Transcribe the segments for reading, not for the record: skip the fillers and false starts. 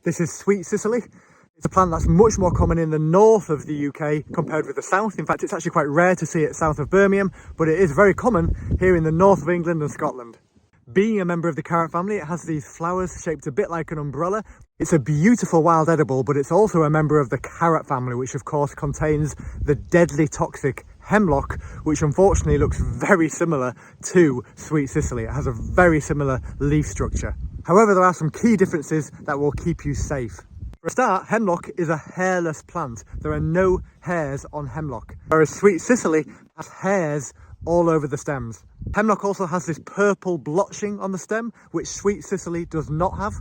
This is Sweet Cicely. It's a plant that's much more common in the north of the UK compared with the south. In fact, it's actually quite rare to see it south of Birmingham, but it is very common here in the north of England and Scotland. Being a member of the carrot family, it has these flowers shaped a bit like an umbrella. It's a beautiful wild edible, but it's also a member of the carrot family, which of course contains the deadly toxic hemlock, which unfortunately looks very similar to Sweet Cicely. It has a very similar leaf structure. However, there are some key differences that will keep you safe. For a start, hemlock is a hairless plant. There are no hairs on hemlock, whereas Sweet Cicely has hairs all over the stems. Hemlock also has this purple blotching on the stem, which Sweet Cicely does not have.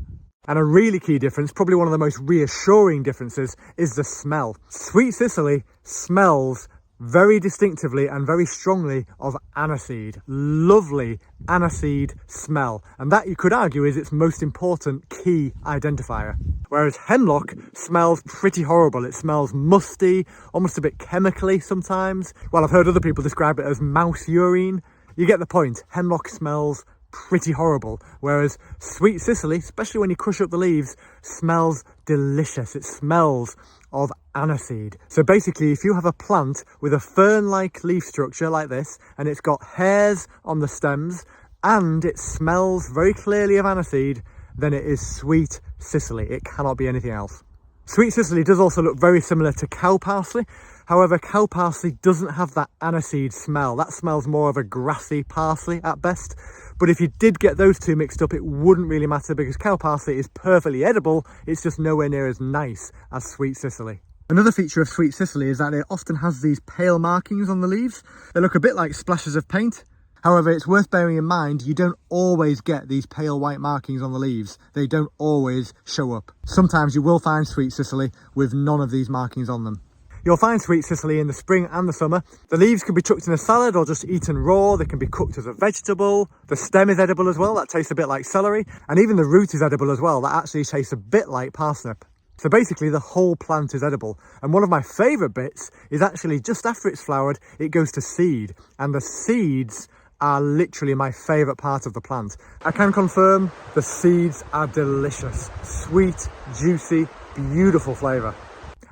And a really key difference, probably one of the most reassuring differences, is the smell. Sweet Cicely smells very distinctively and very strongly of aniseed. Lovely aniseed smell. And that, you could argue, is its most important key identifier. Whereas hemlock smells pretty horrible. It smells musty, almost a bit chemically sometimes. Well, I've heard other people describe it as mouse urine. You get the point. Hemlock smells pretty horrible, whereas Sweet Cicely, especially when you crush up the leaves, smells delicious. It smells of aniseed. So basically, if you have a plant with a fern-like leaf structure like this, and it's got hairs on the stems, and it smells very clearly of aniseed, then it is Sweet Cicely. It cannot be anything else. Sweet Cicely does also look very similar to cow parsley. However, cow parsley doesn't have that aniseed smell. That smells more of a grassy parsley at best. But if you did get those two mixed up, it wouldn't really matter because cow parsley is perfectly edible. It's just nowhere near as nice as Sweet Cicely. Another feature of Sweet Cicely is that it often has these pale markings on the leaves. They look a bit like splashes of paint. However, it's worth bearing in mind, you don't always get these pale white markings on the leaves. They don't always show up. Sometimes you will find Sweet Cicely with none of these markings on them. You'll find Sweet Cicely in the spring and the summer. The leaves can be chucked in a salad or just eaten raw. They can be cooked as a vegetable. The stem is edible as well. That tastes a bit like celery. And even the root is edible as well. That actually tastes a bit like parsnip. So basically the whole plant is edible. And one of my favourite bits is actually just after it's flowered, it goes to seed. And the seeds are literally my favourite part of the plant. I can confirm the seeds are delicious. Sweet, juicy, beautiful flavour.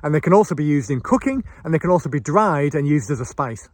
And they can also be used in cooking, and they can also be dried and used as a spice.